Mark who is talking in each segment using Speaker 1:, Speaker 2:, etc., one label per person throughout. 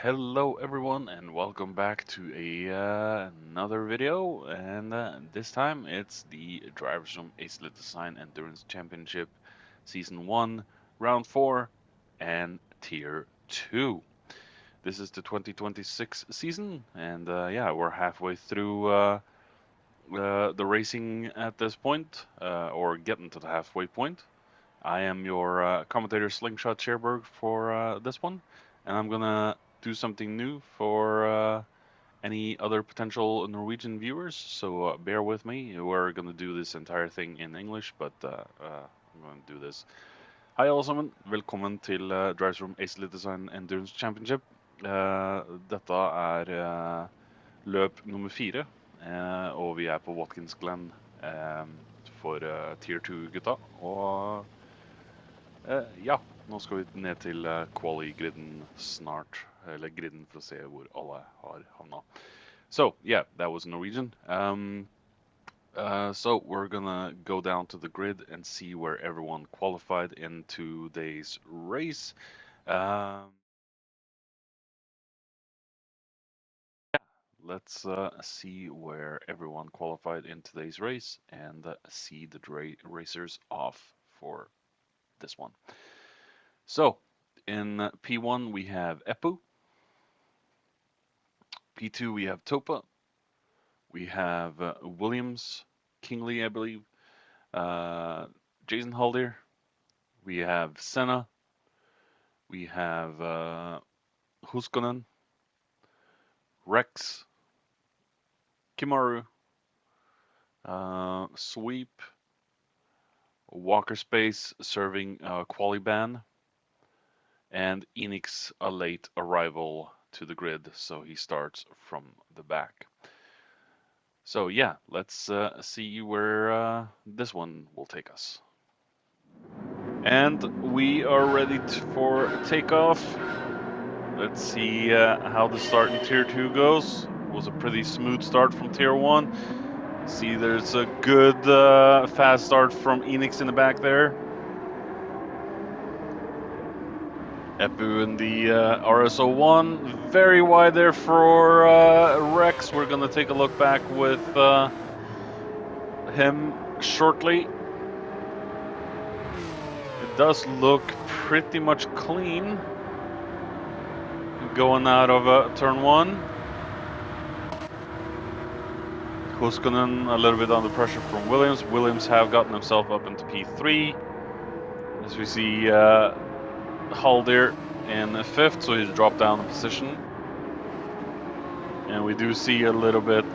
Speaker 1: Hello everyone and welcome back to another video, and this time it's the Drivers from Acelith Design Endurance Championship Season 1, Round 4 and Tier 2. This is the 2026 season, and yeah, we're halfway through the racing at this point, or getting to the halfway point. I am your commentator Slingshot Cherberg for this one, and I'm gonna do something new for any other potential Norwegian viewers. So bear with me. We're gonna do this entire thing in English, but I'm gonna do this. Hei alle sammen. Velkommen til Drives from Acelith Design Endurance Championship. Dette er løp nummer 4, og vi er på Watkins Glen for Tier 2-gutta. Og ja, nå skal vi ned til Qually-griden snart, eller griden for å se hvor alle har havna. So, yeah, that was Norwegian. So we're gonna go down to the grid and see where everyone qualified in today's race. Let's see where everyone qualified in today's race and see the racers off for this one. So, in P1 we have Epu. P2 we have Topa. We have Williams, Kingley, I believe. Jason Haldir. We have Senna. We have Huskonen, Rex, Kimaru, Sweep, Walker Space serving Quali ban, and Enix a late arrival to the grid, so he starts from the back. So yeah, let's see where this one will take us. And we are ready for takeoff. Let's see how the start in Tier 2 goes. It was a pretty smooth start from Tier 1. See, there's a good fast start from Enix in the back there. Epu in the RSO1, very wide there for Rex. We're gonna take a look back with him shortly. It does look pretty much clean going out of turn 1. Huskonen a little bit under pressure from Williams. Williams have gotten himself up into P3. As we see Haldir in 5th, so he's dropped down a position. And we do see a little bit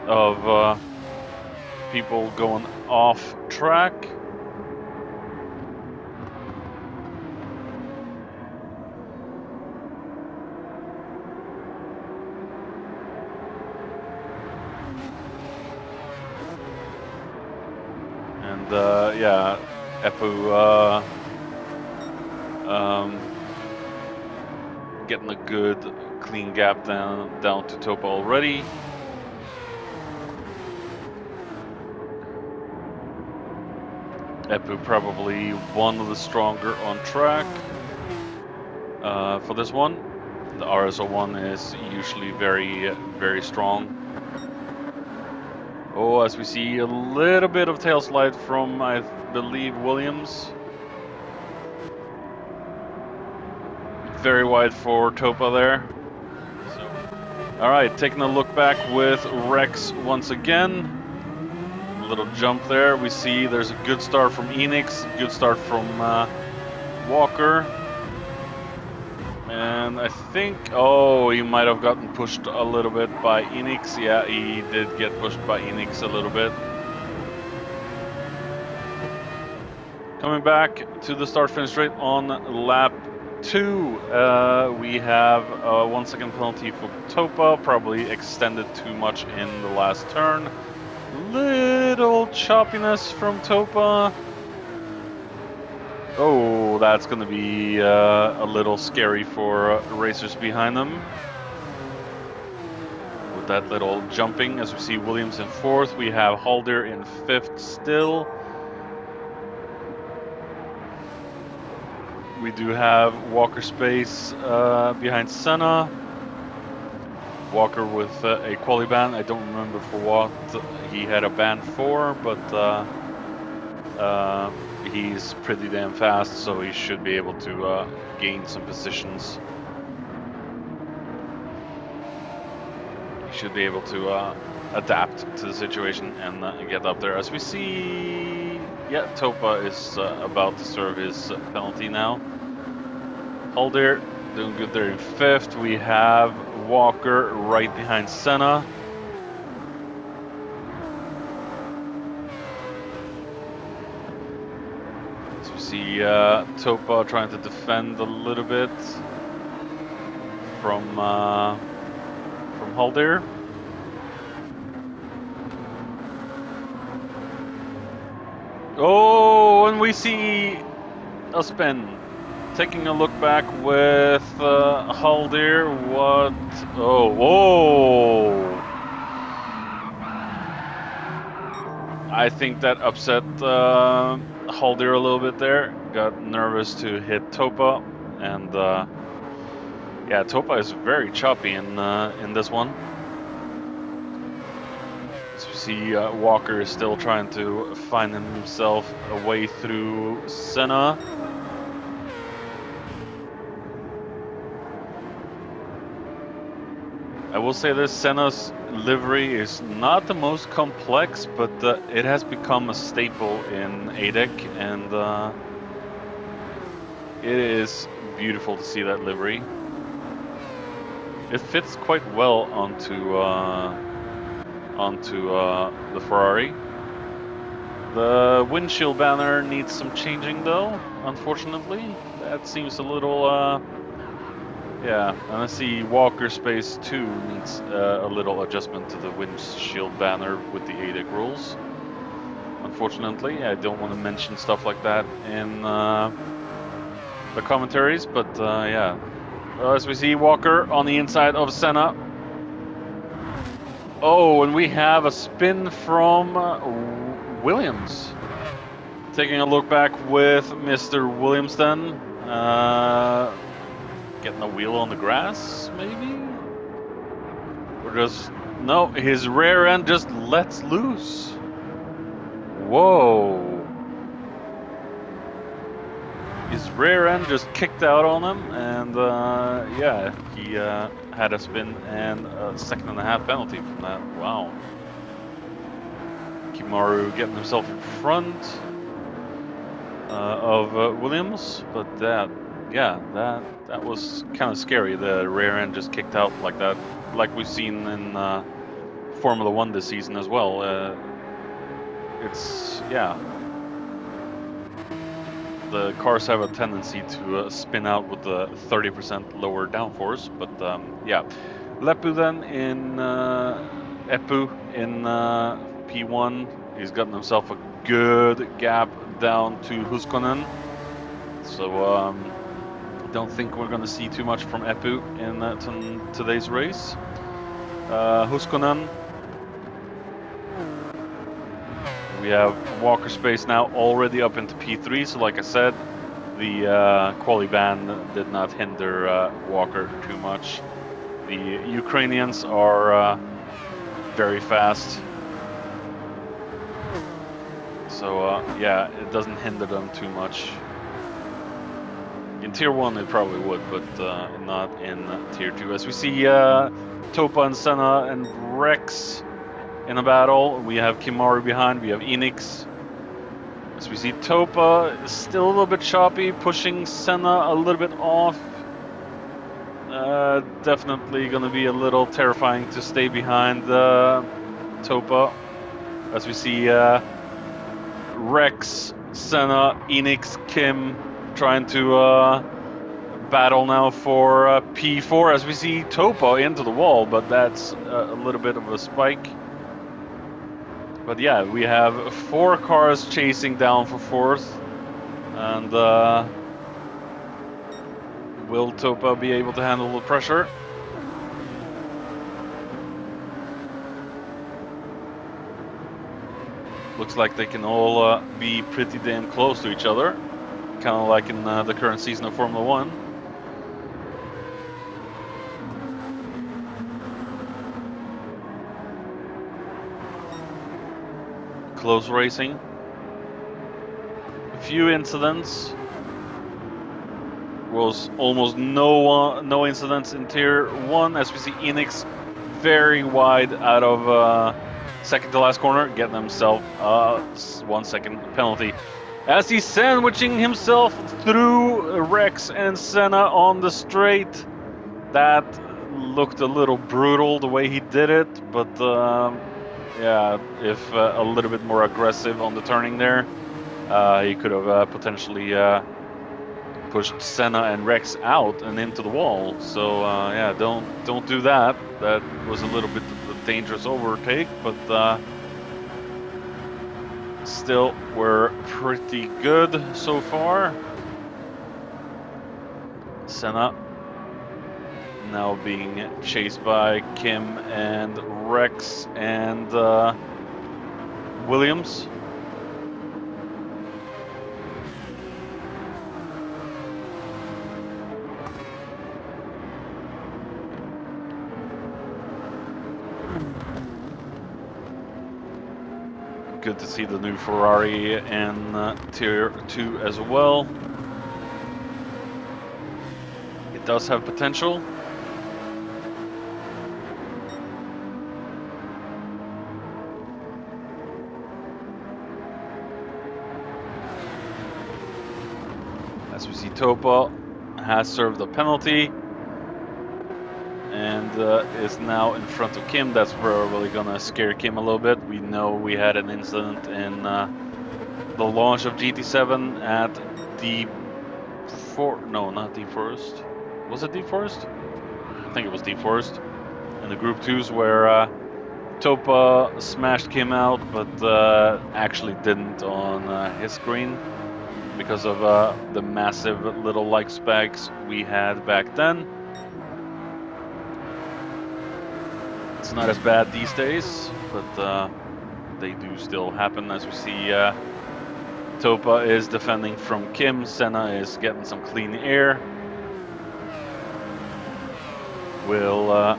Speaker 1: of people going off track. And yeah, Epu getting a good clean gap down to Topa already. Epu probably one of the stronger on track for this one. The RSO1 is usually very strong. Oh, as we see a little bit of tail slide from, I believe, Williams. Very wide for Topa there. All right, taking a look back with Rex once again. A little jump there. We see there's a good start from Enix, good start from Walker. And I think, oh, he might have gotten pushed a little bit by Enix. Yeah, he did get pushed by Enix a little bit. Coming back to the start-finish straight on lap 2, we have a 1 second penalty for Topa, probably extended too much in the last turn. Little choppiness from Topa. Oh, that's going to be a little scary for racers behind them. With that little jumping, as we see Williams in 4th, we have Haldir in 5th still. we do have Walker Space behind Senna. Walker with a Qually ban. I don't remember for what he had a ban for, but he's pretty damn fast, so he should be able to gain some positions. He should be able to adapt to the situation and get up there. As we see, yeah, Topa is about to serve his penalty now. Haldir doing good there in 5th. We have Walker right behind Senna. As we see Topa trying to defend a little bit from Haldir. Oh, and we see a spin. Taking a look back with Haldir, what? Oh, whoa! I think that upset Haldir a little bit there. Got nervous to hit Topa, and yeah, Topa is very choppy in this one. As we see, Walker is still trying to find himself a way through Senna. I will say this, Senna's livery is not the most complex, but it has become a staple in ADEC, and it is beautiful to see that livery. It fits quite well onto the Ferrari. The windshield banner needs some changing though, unfortunately. That seems a little yeah, and I see Walker Space 2 needs a little adjustment to the windshield banner with the ADEC rules. Unfortunately, I don't want to mention stuff like that in the commentaries, but yeah. As we see Walker on the inside of Senna. Oh, and we have a spin from Williams. Taking a look back with Mr. Williams then. Getting a wheel on the grass, maybe? Or just... No, his rear end just lets loose. Whoa. His rear end just kicked out on him, and yeah, he had a spin and a 2.5 penalty from that. Wow. Kimaru getting himself in front of Williams, but that, yeah, that was kind of scary. The rear end just kicked out like that, like we've seen in Formula 1 this season as well. It's, yeah. The cars have a tendency to spin out with the 30% lower downforce, but yeah. Lepu then in Epu in P1. He's gotten himself a good gap down to Huskonen. So I don't think we're going to see too much from Epu in today's race. Huskonen. We have Walker Space now already up into P3, so like I said, the Qually ban did not hinder Walker too much. The Ukrainians are very fast, so yeah, it doesn't hinder them too much. In Tier 1 it probably would, but not in Tier 2. As we see Topa and Senna and Rex in a battle, we have Kimaru behind, we have Enix. As we see Topa still a little bit choppy, pushing Senna a little bit off. Definitely going to be a little terrifying to stay behind Topa. As we see Rex, Senna, Enix, Kim trying to battle now for P4. As we see Topa into the wall, but that's a little bit of a spike. But yeah, we have 4 cars chasing down for 4th, and will Topa be able to handle the pressure? Looks like they can all be pretty damn close to each other. kind of like in the current season of Formula One. Close racing. A few incidents. Was almost no incidents in Tier 1, as we see Enix very wide out of second to last corner, getting himself 1 second penalty. As he's sandwiching himself through Rex and Senna on the straight. That looked a little brutal the way he did it, but yeah, if a little bit more aggressive on the turning there, he could have potentially pushed Senna and Rex out and into the wall. So yeah, don't do that. That was a little bit of a dangerous overtake, but still we're pretty good so far. Senna now being chased by Kim and Rex and Williams. Good to see the new Ferrari in Tier 2 as well. It does have potential. As we see, Topa has served a penalty and is now in front of Kim. That's probably gonna scare Kim a little bit. We know we had an incident in the launch of GT7 at no, not Deep Forest. Was it Deep Forest? I think it was Deep Forest. In the Group 2s where Topa smashed Kim out, but actually didn't on his screen because of the massive little like specs we had back then. It's not as bad these days, but they do still happen. As we see, Topa is defending from Kim, Senna is getting some clean air. Will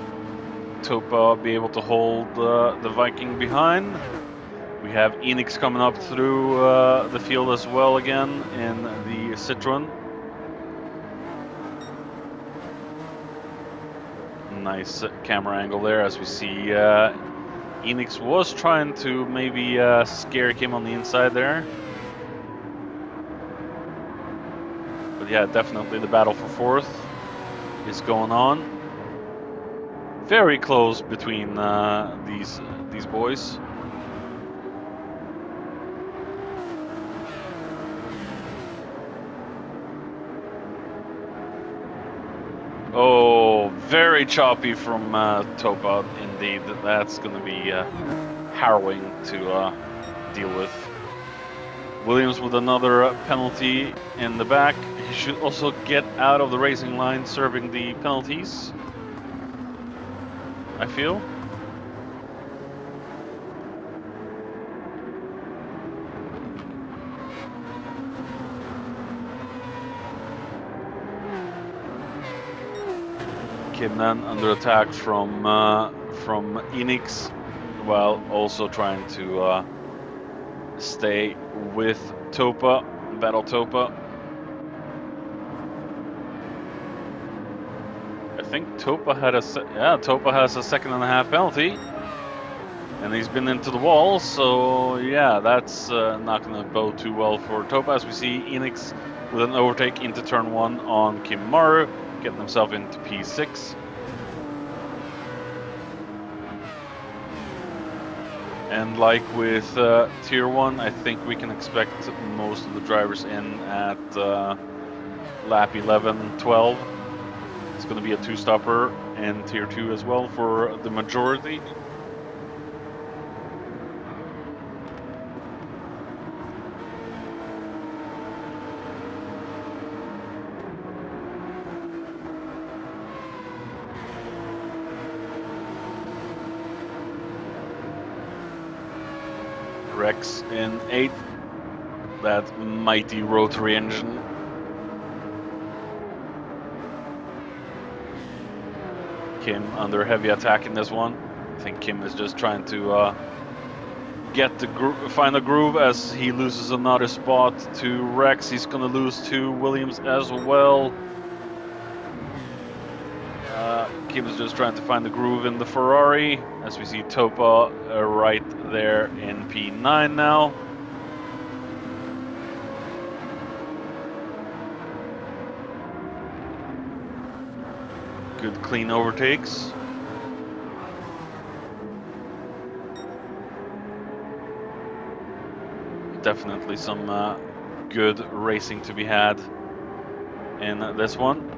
Speaker 1: Topa be able to hold the Viking behind? We have Enix coming up through the field as well again in the Citroen. Nice camera angle there as we see Enix was trying to maybe scare Kim on the inside there. But yeah, definitely the battle for fourth is going on. Very close between these boys. Oh, very choppy from Topa indeed. That's going to be harrowing to deal with. Williams with another penalty in the back. He should also get out of the racing line serving the penalties, I feel. Kim then under attack from Enix, while also trying to stay with Topa, battle Topa. I think Topa had Topa has a 2.5 penalty, and he's been into the wall. So yeah, that's not going to bode too well for Topa. As we see Enix with an overtake into turn 1 on Kim Maru, getting himself into P6. And like with Tier 1, I think we can expect most of the drivers in at lap 11, 12. It's going to be a 2-stopper in Tier 2 as well for the majority. Rex in 8th. That mighty rotary engine Kim under heavy attack in this one. I think Kim is just trying to find a groove as he loses another spot to Rex. He's gonna lose to Williams as well. Kim is just trying to find the groove in the Ferrari, as we see Topa right there in P9 now. Good clean overtakes. Definitely some good racing to be had in this one.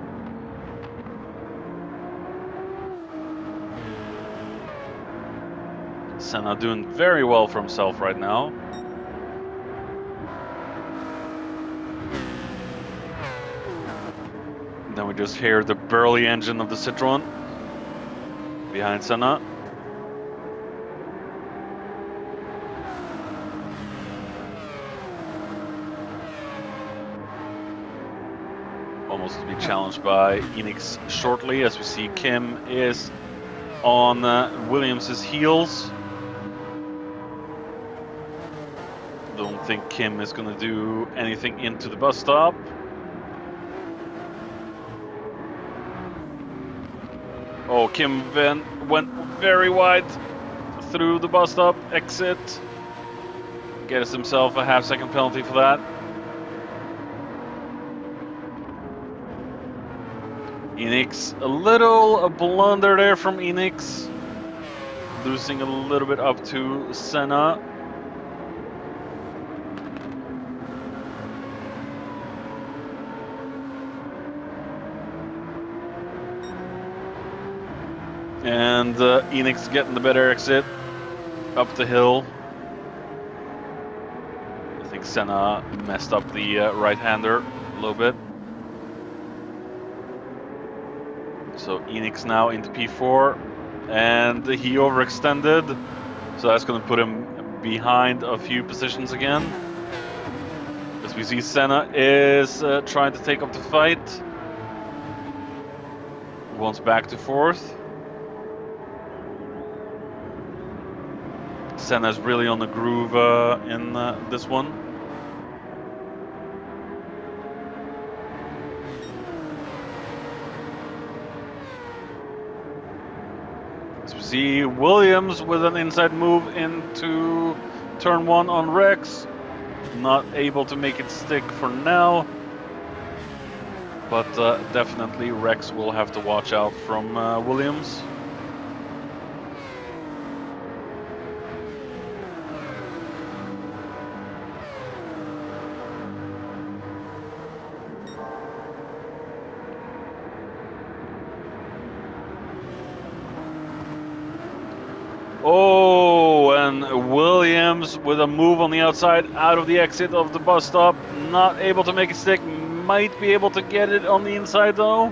Speaker 1: Senna doing very well for himself right now. Then we just hear the burly engine of the Citroën behind Senna. Almost to be challenged by Enix shortly, as we see Kim is on Williams's heels. Don't think Kim is going to do anything into the bus stop. Oh, Kim went very wide through the bus stop exit. Gets himself a half-second penalty for that. Enix, a little blunder there from Enix. Losing a little bit up to Senna. And Enix getting the better exit up the hill. I think Senna messed up the right-hander a little bit. So Enix now into P4, and he overextended. So that's going to put him behind a few positions again. As we see, Senna is trying to take up the fight. Wants back to fourth. Senna's really on the groove in this one. As we see Williams with an inside move into turn 1 on Rex. Not able to make it stick for now. But definitely Rex will have to watch out from Williams. Oh, and Williams with a move on the outside out of the exit of the bus stop. Not able to make it stick. Might be able to get it on the inside though.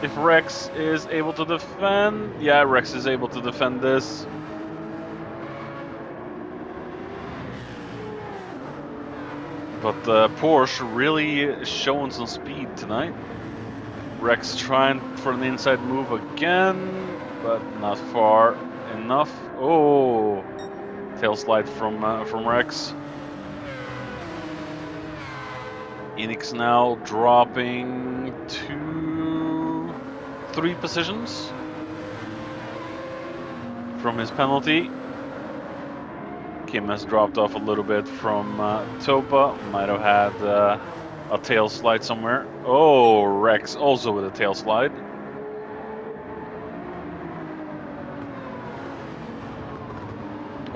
Speaker 1: If Rex is able to defend. Yeah, Rex is able to defend this. But Porsche really showing some speed tonight. Rex trying for an inside move again, but not far enough. Oh, tail slide from Rex. Enix now dropping 3 positions from his penalty. Kim has dropped off a little bit from Topa. Might have had a tail slide somewhere. Oh, Rex also with a tail slide.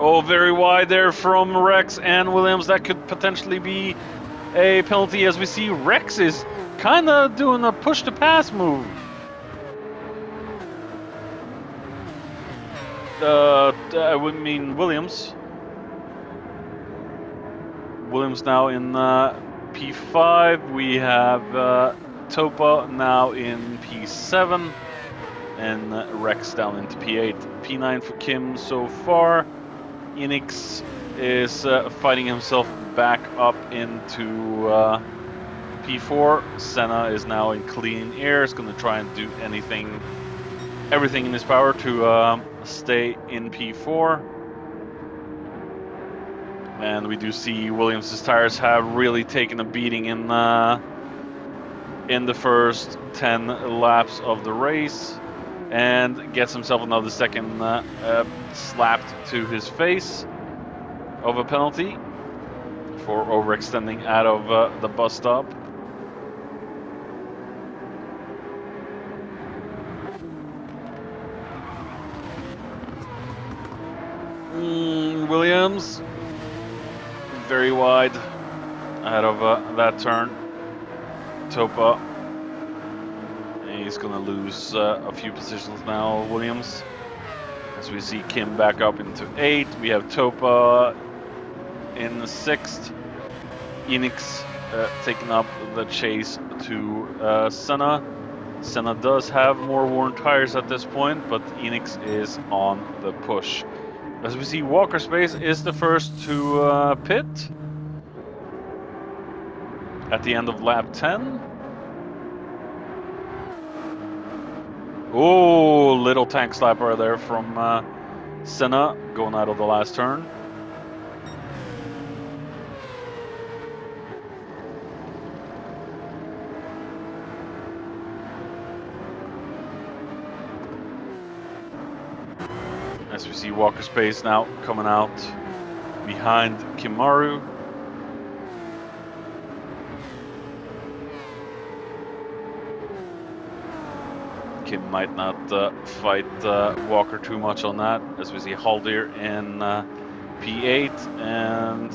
Speaker 1: Oh, very wide there from Rex and Williams. That could potentially be a penalty, as we see Rex is kind of doing a push-to-pass move. I would mean Williams. Williams now in P5. We have Topa now in P7. And Rex down into P8. P9 for Kim so far. Enix is fighting himself back up into P4. Senna is now in clean air. Is going to try and do anything everything in his power to stay in P4. And we do see Williams' tires have really taken a beating in the first 10 laps of the race, and gets himself another second slapped to his face of a penalty for overextending out of the bus stop. Williams very wide out of that turn. Topa, he's gonna lose a few positions now, Williams. As we see Kim back up into 8th, we have Topa in 6th. Enix taking up the chase to Senna. Senna does have more worn tires at this point, but Enix is on the push. As we see, Walker Space is the first to pit at the end of lap 10. Oh, little tank slapper there from Senna going out of the last turn. As we see Walker Space now coming out behind Kimaru. Kim might not fight Walker too much on that, as we see Haldir in P8, and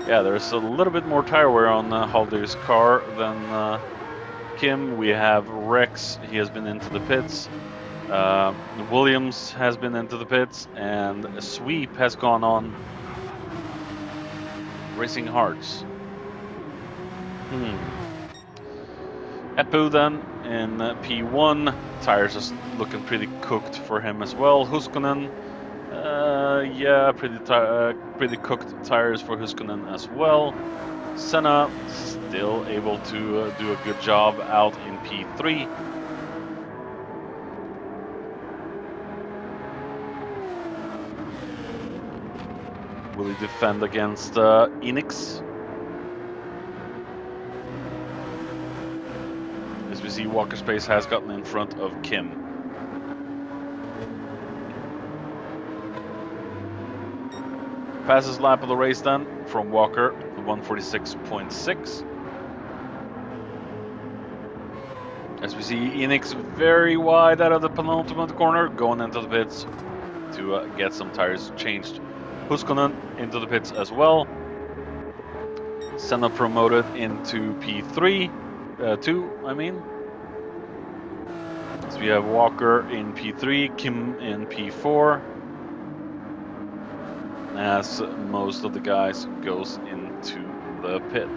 Speaker 1: yeah, there's a little bit more tire wear on Haldir's car than Kim. We have Rex, he has been into the pits. Williams has been into the pits, and Sweep has gone on Racing Hearts. Epu then in P1, tires are looking pretty cooked for him as well. Huskonen, yeah, pretty cooked tires for Huskonen as well. Senna still able to do a good job out in P3. Will he defend against Enix? As we see, Walker Space has gotten in front of Kim. Fastest lap of the race then from Walker, 146.6. As we see, Enix very wide out of the penultimate corner, going into the pits to get some tires changed. Huskonen into the pits as well. Senna promoted into P3, 2, I mean. So we have Walker in P3, Kim in P4. As most of the guys goes into the pit.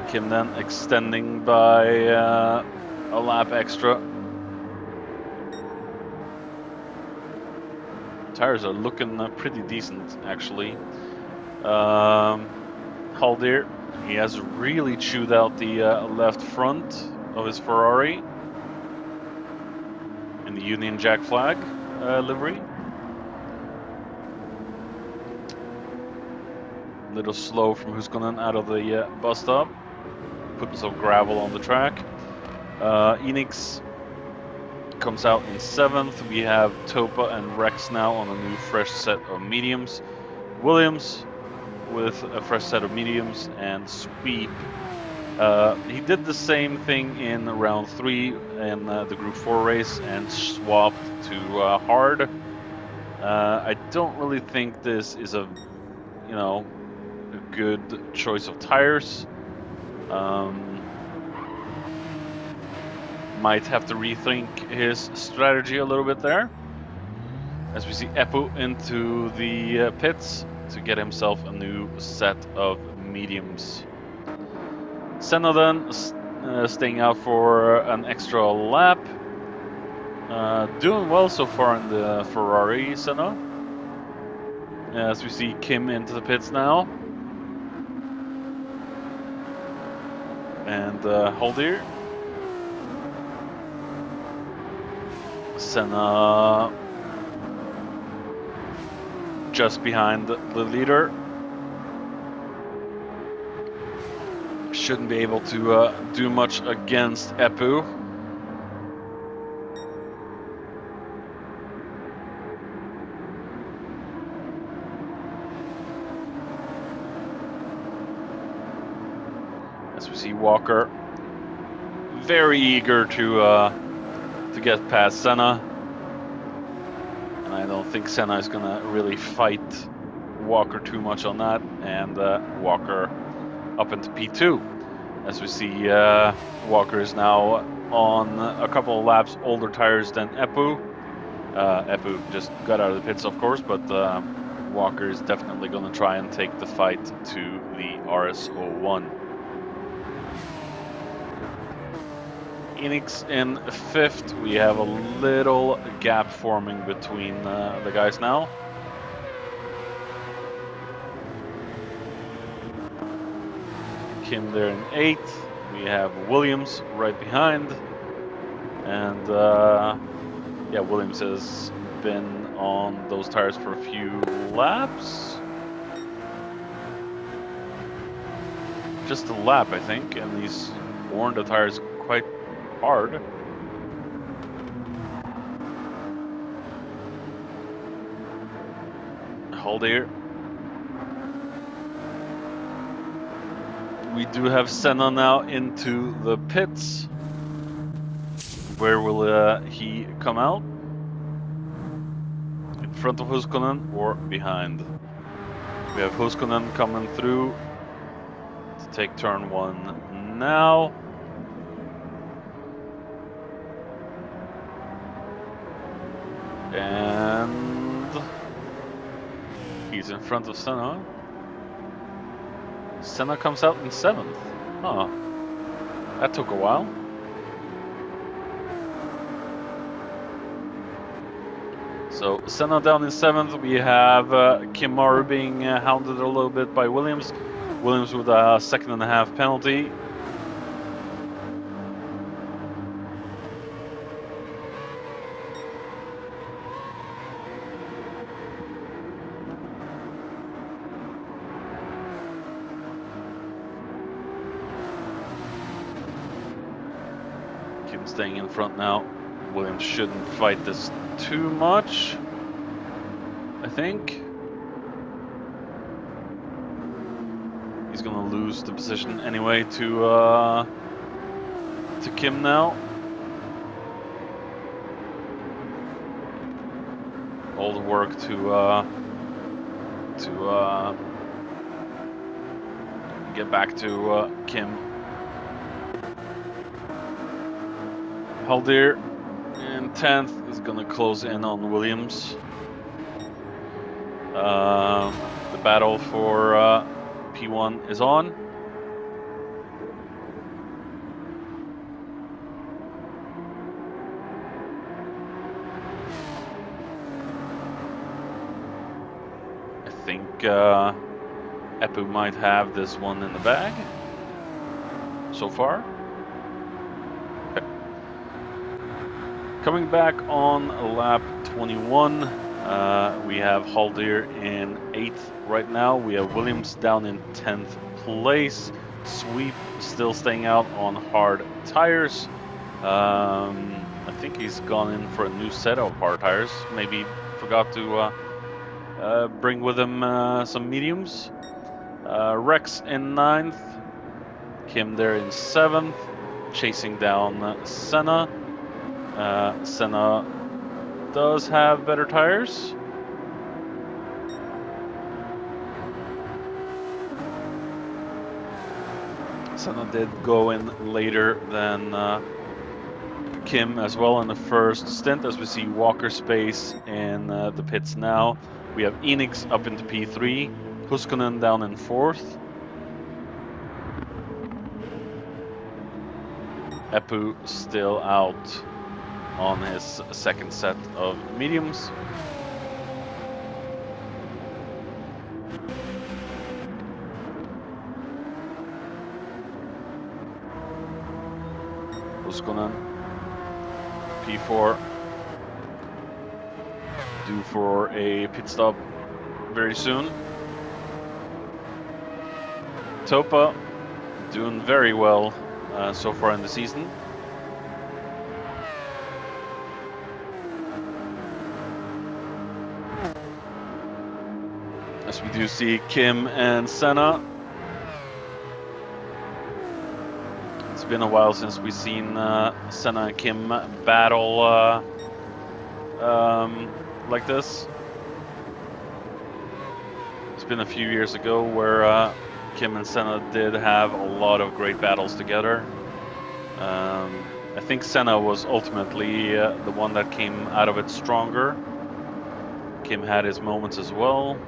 Speaker 1: Kim then extending by a lap extra. Tires are looking pretty decent, actually. Haldir, he has really chewed out the left front of his Ferrari in the Union Jack flag livery. A little slow from Huskonen out of the bus stop. Putting some gravel on the track. Enix comes out in 7th. We have Topa and Rex now on a new fresh set of mediums. Williams with a fresh set of mediums, and Sweep. He did the same thing in round 3 in the Group 4 race and swapped to hard. I don't really think this is a good choice of tires. Might have to rethink his strategy a little bit there. As we see Epu into the pits to get himself a new set of mediums. Senna then staying out for an extra lap. Doing well so far in the Ferrari, Senna. As we see Kim into the pits now. And Haldir. Senna just behind the leader. Shouldn't be able to do much against Epu. As we see Walker very eager to get past Senna. And I don't think Senna is gonna really fight Walker too much on that. And Walker up into P2. As we see Walker is now on a couple of laps older tires than Epu. Epu just got out of the pits, of course, but Walker is definitely going to try and take the fight to the RS01. Enix in 5th. We have a little gap forming between the guys now. Kim there in 8th. We have Williams right behind. And yeah, Williams has been on those tires for a few laps. Just a lap, I think, and he's worn the tires quite hard. Hold here. We do have Senna now into the pits. Where will he come out? In front of Huskonen or behind? We have Huskonen coming through to take turn 1 now. And he's in front of Senna. Senna comes out in 7th. Huh. That took a while. So Senna down in 7th. We have Kim Maru being hounded a little bit by Williams. Williams with a 2.5 penalty. Kim staying in front now. Williams shouldn't fight this too much, I think. He's gonna lose the position anyway to Kim now. All the work to get back to Kim. Haldir in 10th is gonna close in on Williams. The battle for P1 is on. I think Epu might have this one in the bag so far. Okay. Coming back on lap 21, we have Haldir in 8th right now. We have Williams down in 10th place. Sweep still staying out on hard tires. I think he's gone in for a new set of hard tires. Maybe forgot to bring with him some mediums. Rex in 9th. Kim there in 7th. Chasing down Senna. Senna does have better tires. Senna did go in later than Kim as well in the first stint, as we see Walker space in the pits now. We have Enix up into P3, Huskonen down in 4th. Epu still out on his second set of mediums. Uskonen, P4, due for a pit stop very soon. Topa doing very well so far in the season. As we do see Kim and Senna. It's been a while since we've seen Senna and Kim battle like this. It's been a few years ago where Kim and Senna did have a lot of great battles together. I think Senna was ultimately the one that came out of it stronger. Kim had his moments as well.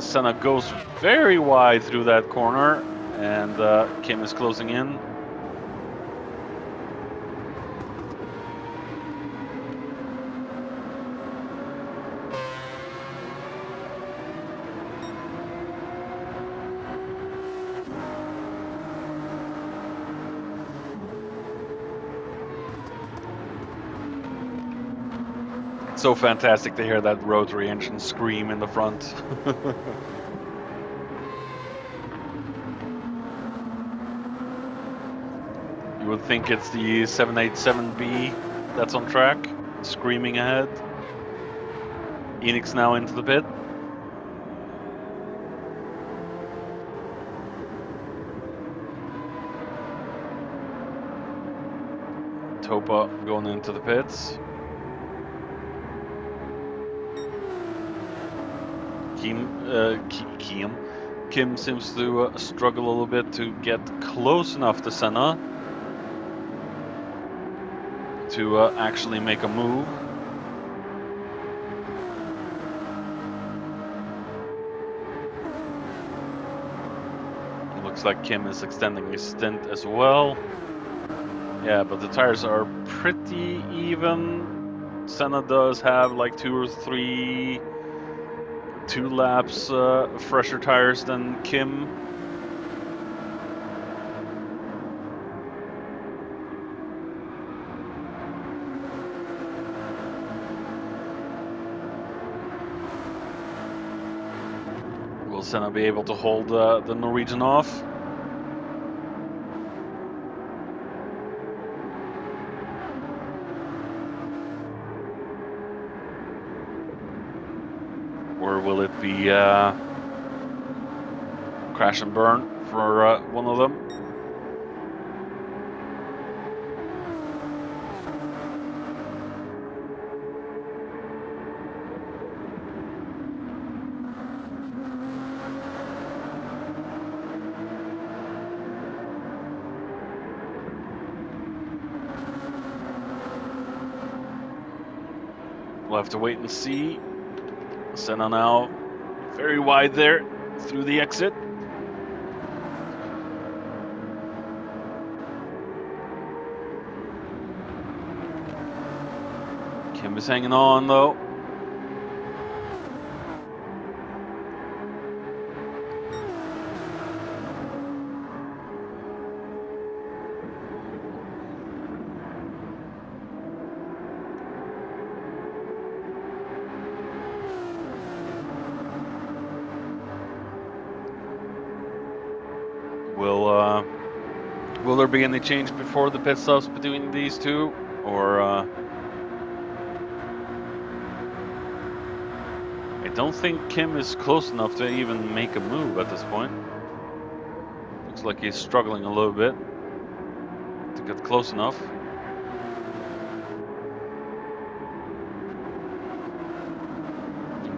Speaker 1: Senna goes very wide through that corner, and Kim is closing in. It's so fantastic to hear that rotary engine scream in the front. You would think it's the 787B that's on track, screaming ahead. Enix now into the pit. Topa going into the pits. Kim seems to struggle a little bit to get close enough to Senna to actually make a move. It looks like Kim is extending his stint as well. Yeah, but the tires are pretty even. Senna does have like 2 or 3 2 laps fresher tires than Kim. Will Senna be able to hold the Norwegian off? Or will it be crash and burn for one of them? We'll have to wait and see. Senna now very wide there through the exit. Kim is hanging on though. Will there be any change before the pit stops between these two, or I don't think Kim is close enough to even make a move at this point. Looks like he's struggling a little bit to get close enough.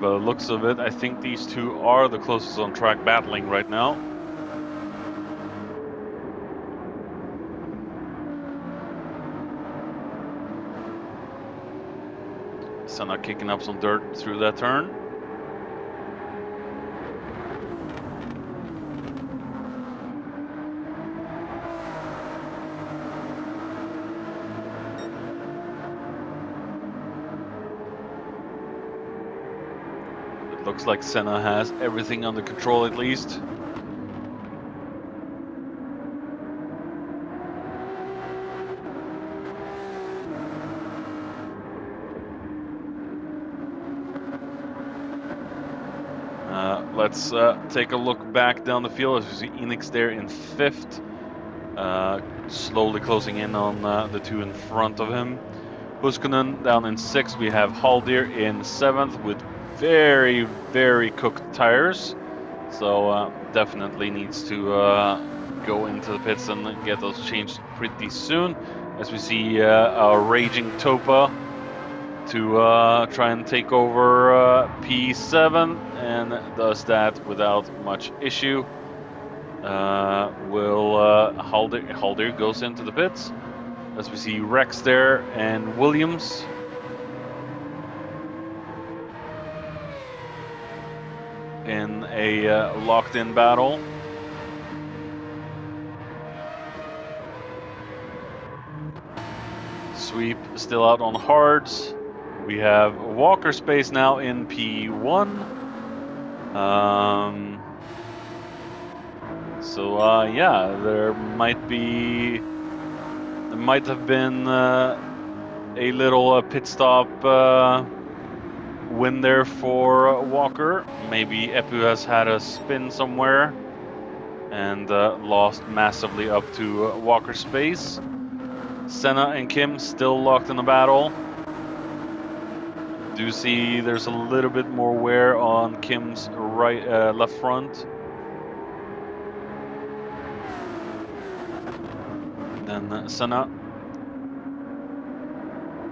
Speaker 1: By the looks of it, I think these two are the closest on track battling right now. Senna kicking up some dirt through that turn. Looks like Senna has everything under control at least. Let's take a look back down the field as we see Enix there in 5th, slowly closing in on the 2 in front of him. Huskonen down in 6th. We have Haldir in 7th with very, very cooked tires. So definitely needs to go into the pits and get those changed pretty soon. As we see a raging Topa to try and take over P7 and does that without much issue. Haldir goes into the pits as we see Rex there and Williams. In a locked-in battle. Sweep still out on hards. We have Walker Space now in P1. Yeah, there might have been a little pit stop win there for Walker. Maybe Epu has had a spin somewhere and lost massively up to Walker Space. Senna and Kim still locked in the battle. Do see there's a little bit more wear on Kim's left front. Then Senna.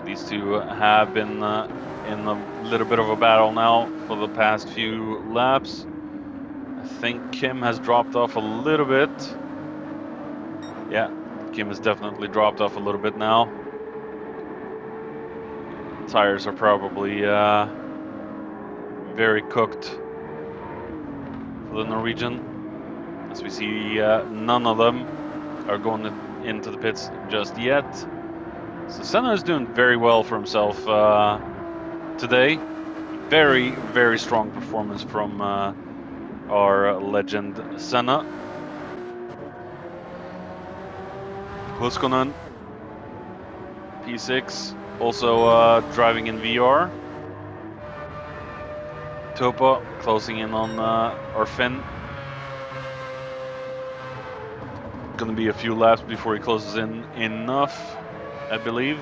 Speaker 1: These two have been in a little bit of a battle now for the past few laps. I think Kim has dropped off a little bit. Yeah, Kim has definitely dropped off a little bit now. Tires are probably very cooked for the Norwegian. As we see, none of them are going into the pits just yet. So Senna is doing very well for himself today. Very, very strong performance from our legend Senna. Huskonen, P6, also driving in VR. Topa closing in on our Finn. Gonna be a few laps before he closes in enough, I believe.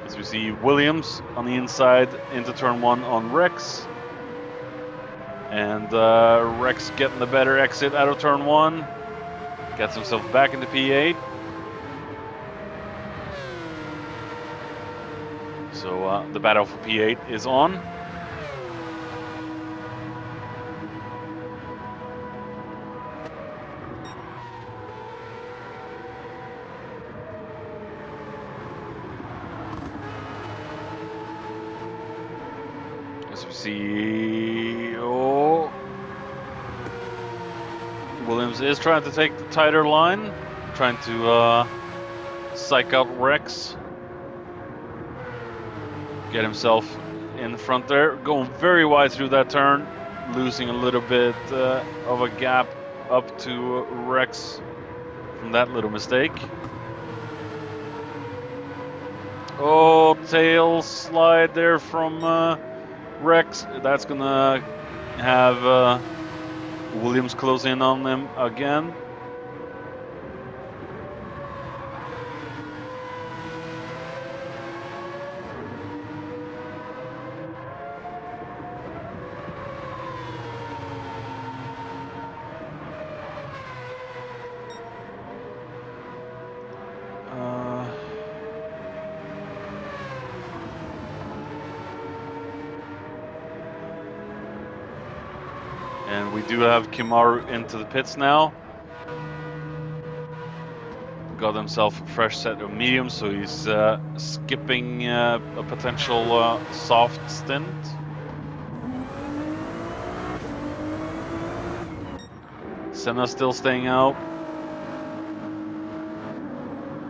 Speaker 1: As we see Williams on the inside into turn 1 on Rex. And Rex getting the better exit out of turn 1. Gets himself back into P8. So the battle for P8 is on. As we see, Williams is trying to take the tighter line, trying to psych out Rex. Get himself in front there, going very wide through that turn, losing a little bit of a gap up to Rex from that little mistake. Oh, tail slide there from Rex. That's gonna have Williams close in on him again. And we do have Kimaru into the pits now. Got himself a fresh set of mediums, so he's skipping a potential soft stint. Senna still staying out.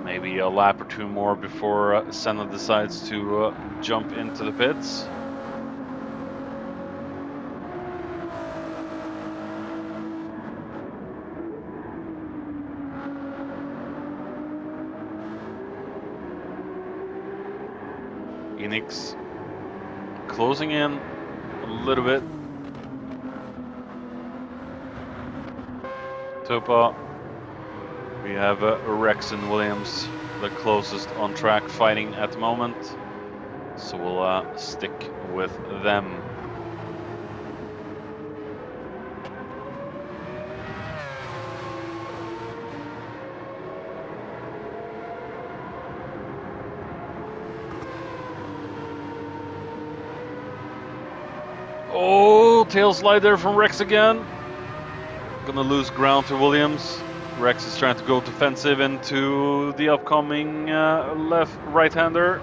Speaker 1: Maybe a lap or two more before Senna decides to jump into the pits. Phoenix closing in a little bit. Topa. We have Rex and Williams, the closest on track fighting at the moment. So we'll stick with them. Oh, tail slide there from Rex again. Gonna lose ground to Williams. Rex is trying to go defensive into the upcoming right-hander.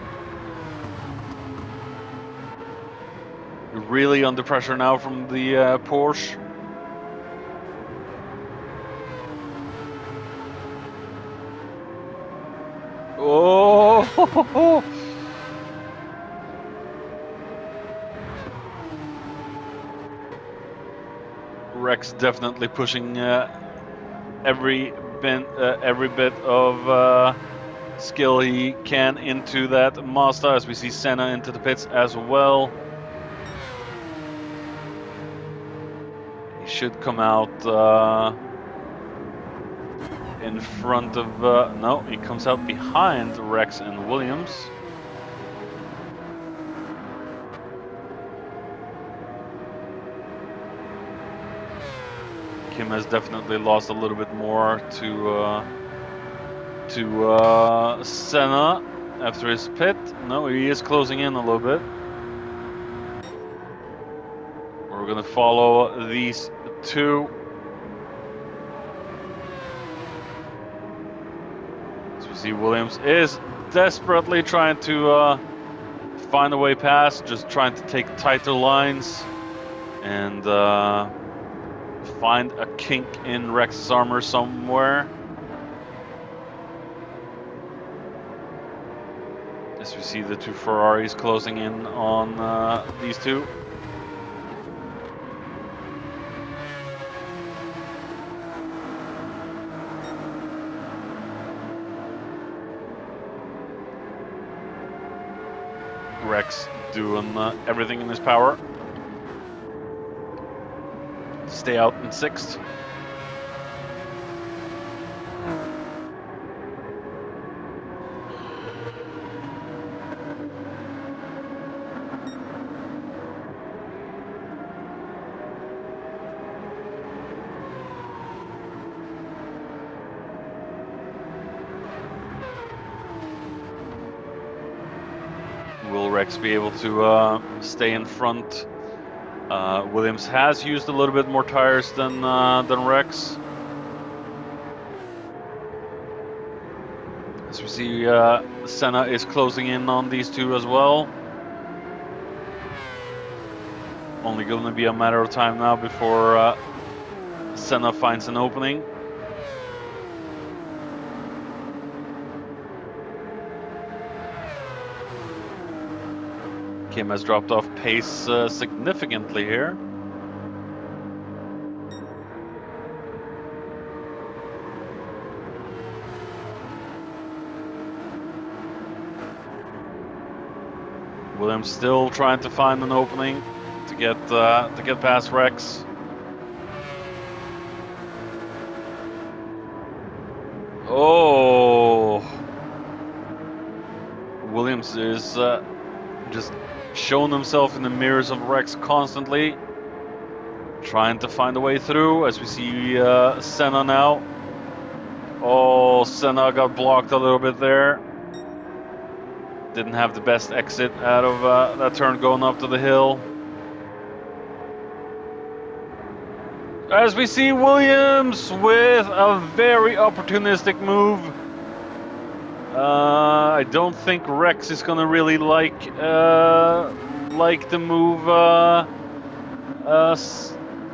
Speaker 1: Really under pressure now from the Porsche. Oh! Rex definitely pushing every bit of skill he can into that Mazda, as we see Senna into the pits as well. He should come out in front of, no, he comes out behind Rex and Williams. Kim has definitely lost a little bit more to Senna after his pit. No, he is closing in a little bit. We're gonna follow these two. As we see, Williams is desperately trying to find a way past, just trying to take tighter lines and find a kink in Rex's armor somewhere. As we see the two Ferraris closing in on these two. Rex doing everything in his power. Stay out in 6th. Will Rex be able to stay in front? Williams has used a little bit more tires than Rex. As we see, Senna is closing in on these two as well. Only going to be a matter of time now before Senna finds an opening. Kim has dropped off pace significantly here. Williams still trying to find an opening to get past Rex. Oh, Williams is just showing himself in the mirrors of Rex constantly, trying to find a way through. As we see Senna now. Oh, Senna got blocked a little bit there. Didn't have the best exit out of that turn going up to the hill. As we see Williams with a very opportunistic move. I don't think Rex is gonna really like the move.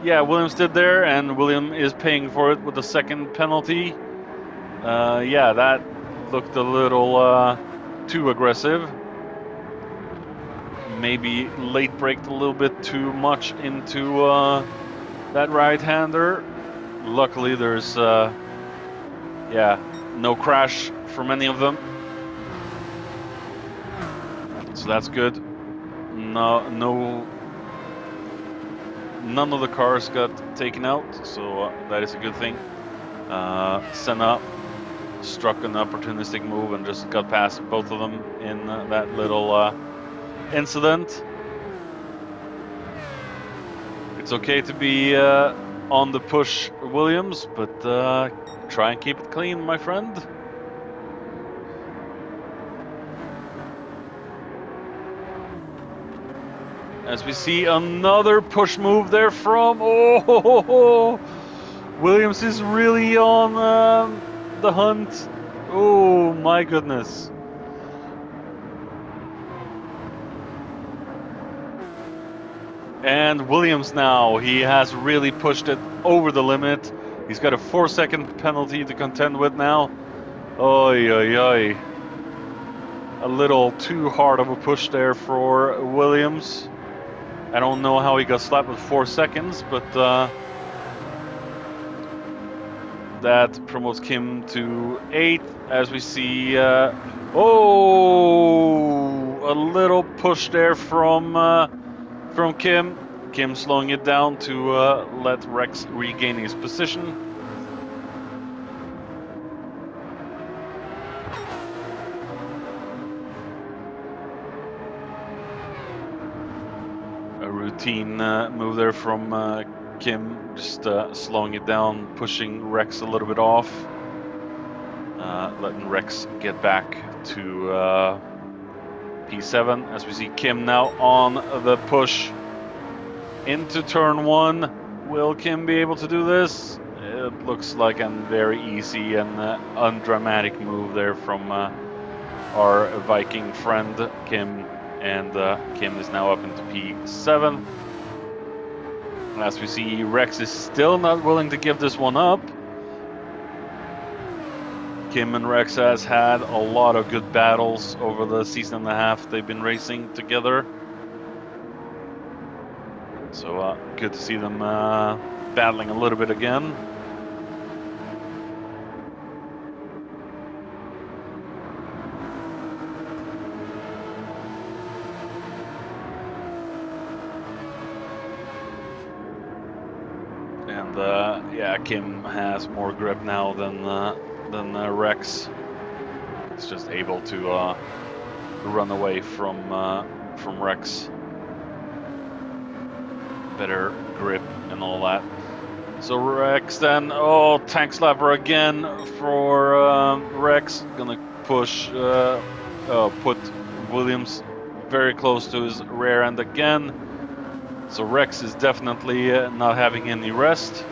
Speaker 1: Yeah, Williams did there, and William is paying for it with the second penalty. Yeah, that looked a little too aggressive. Maybe late braked a little bit too much into that right-hander. Luckily, there's yeah, no crash from any of them. So So that's good. None of the cars got taken out, so that is a good thing. Senna struck an opportunistic move and just got past both of them in that little incident. It's okay to be on the push, Williams, but try and keep it clean, my friend. As we see another push move there from... Oh, Williams is really on the hunt. Oh, my goodness. And Williams now, he has really pushed it over the limit. He's got a 4-second penalty to contend with now. Oy, oy, oy. A little too hard of a push there for Williams. I don't know how he got slapped with 4 seconds, but that promotes Kim to 8th as we see. Oh, a little push there from Kim. Kim slowing it down to let Rex regain his position. A routine move there from Kim, just slowing it down, pushing Rex a little bit off, letting Rex get back to P7 as we see Kim now on the push into turn 1. Will Kim be able to do this? It looks like a very easy and undramatic move there from our Viking friend Kim, and Kim is now up into P7. As we see, Rex is still not willing to give this one up. Kim and Rex has had a lot of good battles over the season and a half they've been racing together. So good to see them battling a little bit again. And yeah, Kim has more grip now than Rex. He's just able to run away from Rex. Better grip and all that. So Rex then, oh, tank slapper again for Rex. Gonna push, put Williams very close to his rear end again. So Rex is definitely not having any rest.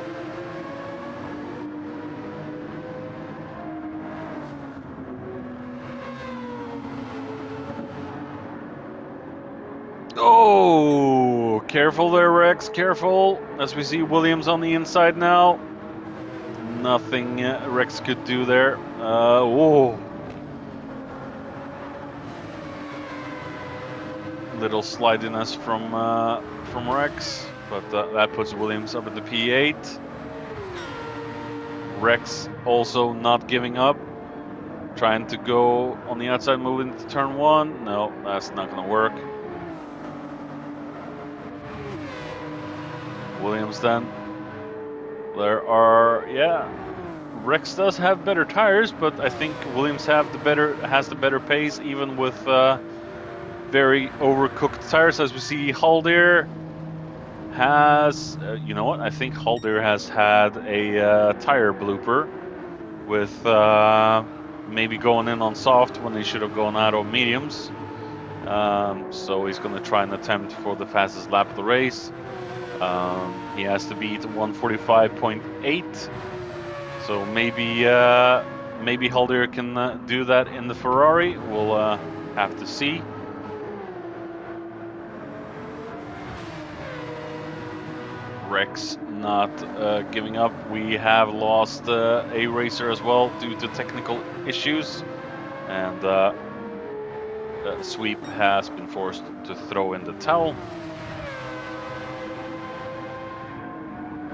Speaker 1: Oh, careful there, Rex, careful. As we see Williams on the inside now. Nothing Rex could do there. Whoa. Little slidiness from Rex, but that puts Williams up at the P8. Rex also not giving up. Trying to go on the outside, move into turn 1. No, that's not going to work. Williams then. There are, yeah, Rex does have better tires, but I think Williams has the better pace, even with very overcooked tires. As we see, Haldir has, you know what? I think Haldir has had a tire blooper with maybe going in on soft when he should have gone out on mediums. So he's going to try and attempt for the fastest lap of the race. He has to beat 145.8. So maybe Haldir can do that in the Ferrari. We'll have to see. Rex not giving up. We have lost a racer as well due to technical issues, and Sweep has been forced to throw in the towel.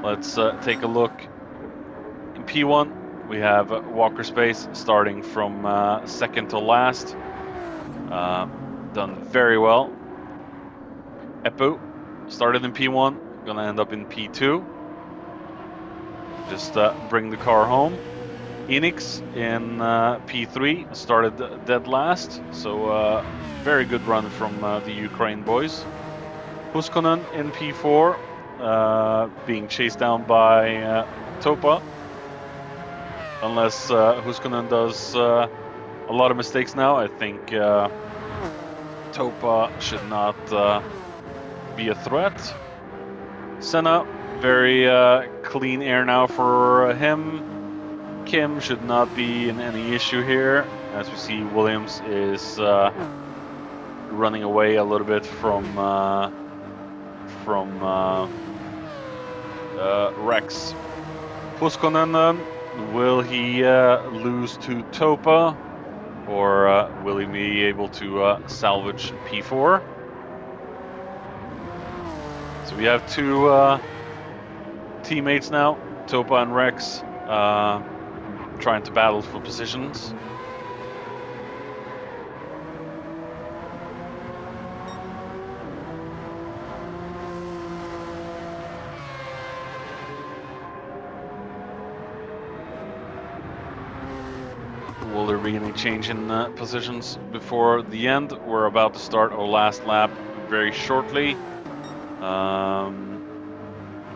Speaker 1: Let's take a look. In P1, we have Walker Space starting from second to last. done very well. Epu started in P1, gonna end up in P2. Just bring the car home. Enix in P3 started dead last, so very good run from the Ukraine boys. Huskonen in P4, being chased down by Topa. Unless Huskonen does a lot of mistakes now, I think Topa should not be a threat. Senna, very clean air now for him. Kim should not be in any issue here. As we see, Williams is running away a little bit from Rex. Huskonen, will he lose to Topa, or will he be able to salvage P4? So we have two teammates now, Topa and Rex, trying to battle for positions. Will there be any change in positions before the end? We're about to start our last lap very shortly.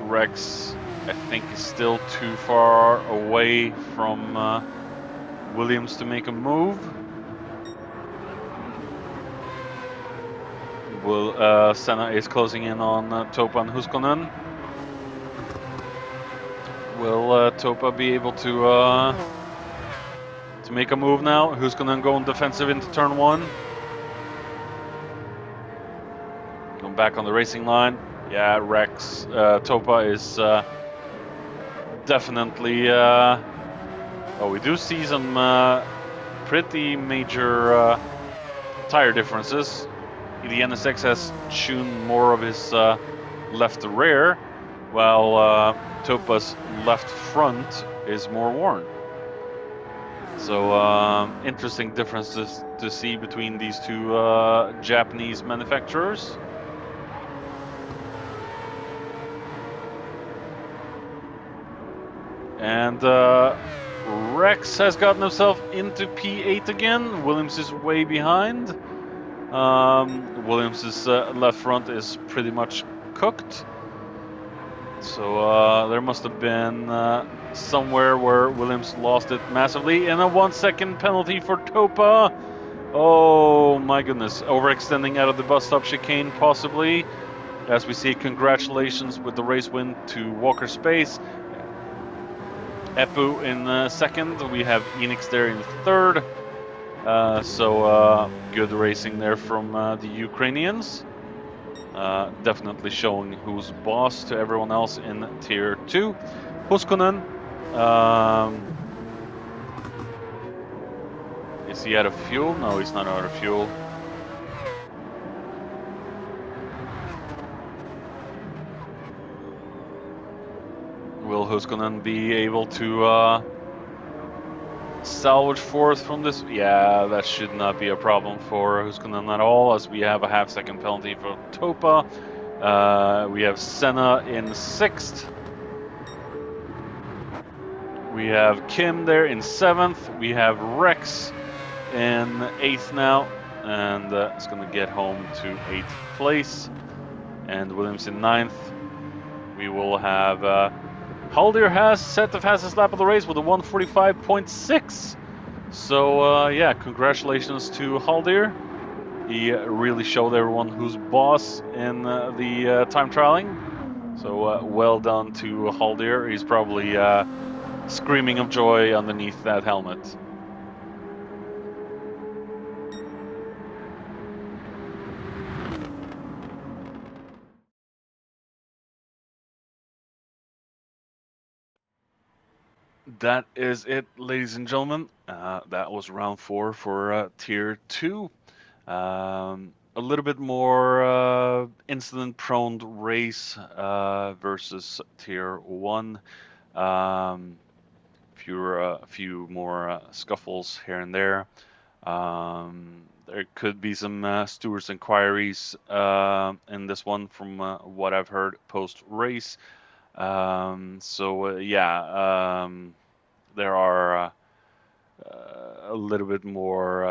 Speaker 1: Rex, I think, is still too far away from Williams to make a move. Senna is closing in on Topa and Huskonen. Will Topa be able to make a move now? Huskonen going defensive into turn 1. Going back on the racing line. Yeah, Rex, Topa is definitely. We do see some pretty major tire differences. The NSX has tuned more of his left rear, while Topa's left front is more worn. So interesting differences to see between these two Japanese manufacturers. And Rex has gotten himself into P8 again. Williams is way behind. Williams's left front is pretty much cooked. So there must have been somewhere where Williams lost it massively. And a 1 second penalty for Topa. Oh my goodness. Overextending out of the bus stop chicane possibly. As we see, congratulations with the race win to Walker Space. Epu in second. We have Enix there in third. So good racing there from the Ukrainians. Definitely showing who's boss to everyone else in tier 2. Huskonen. Is he out of fuel? No, he's not out of fuel. Will Huskonen be able to salvage fourth from this? Yeah, that should not be a problem for Huskonen at all, as we have a half-second penalty for Topa. We have Senna in sixth. We have Kim there in seventh. We have Rex in eighth now, and it's going to get home to eighth place. And Williams in ninth. We will have Haldir has set the fastest lap of the race with a 1:45.6. So yeah, congratulations to Haldir. He really showed everyone who's boss in the time trialing. So well done to Haldir. He's probably screaming of joy underneath that helmet. That is it, ladies and gentlemen. That was round 4 for tier 2. A little bit more incident-prone race versus tier 1. A few more scuffles here and there. There could be some stewards' inquiries in this one from what I've heard post-race. Yeah, there are a little bit more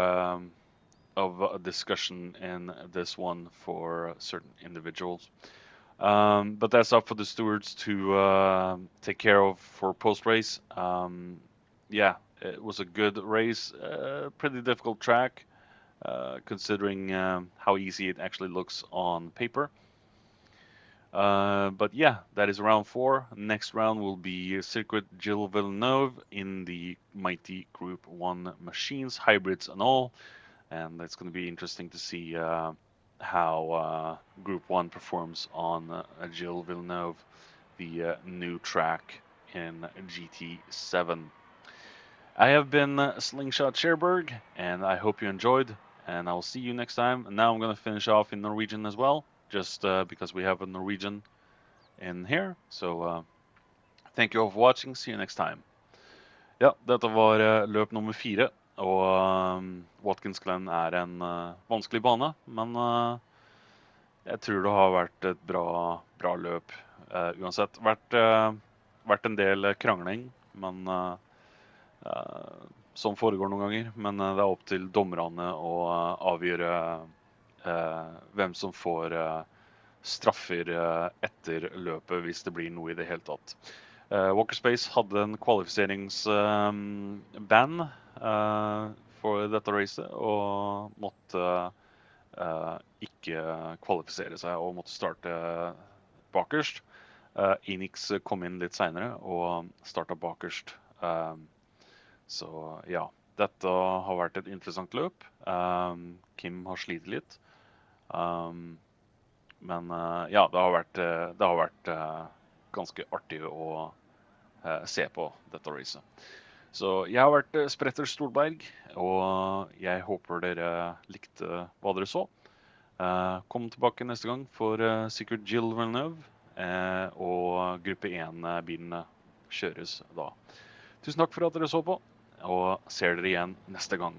Speaker 1: of a discussion in this one for certain individuals. But that's up for the stewards to take care of for post-race. Yeah, it was a good race, pretty difficult track, considering how easy it actually looks on paper. But yeah, that is round 4. Next round will be Circuit Gilles Villeneuve in the mighty Group 1 machines, hybrids and all. And it's going to be interesting to see how Group 1 performs on Gilles Villeneuve, the new track in GT7. I have been Slingshot Cherberg, and I hope you enjoyed, and I'll see you next time. And now I'm going to finish off in Norwegian as well, just because we have a Norwegian in here. So thank you all for watching. See you next time. Ja, dette var løp nummer 4, og Watkins Glen er en vanskelig bane, men jeg tror det har vært et bra løp uansett. Vært en del krangling, men som foregår noen ganger. Men det er opp til dommerne å avgjøre hvem som får straffer etter løpet, hvis det blir noe i det hele tatt. Walkerspace hadde en kvalifiseringsband for dette racet, og måtte ikke kvalifisere seg og måtte starte bakerst. Enix kom inn litt senere og startet bakerst. Så ja, dette har vært et interessant løp. Kim har slitt litt. Men ja, det har vært ganske artig å se på dette racet. Så jeg har vært Spretter Storberg, og jeg håper dere likte hva dere så. Kom tilbake neste gang for sikkert Gilles Villeneuve, og gruppe 1-bilene kjøres da. Tusen takk for at dere så på, og ser dere igjen neste gang.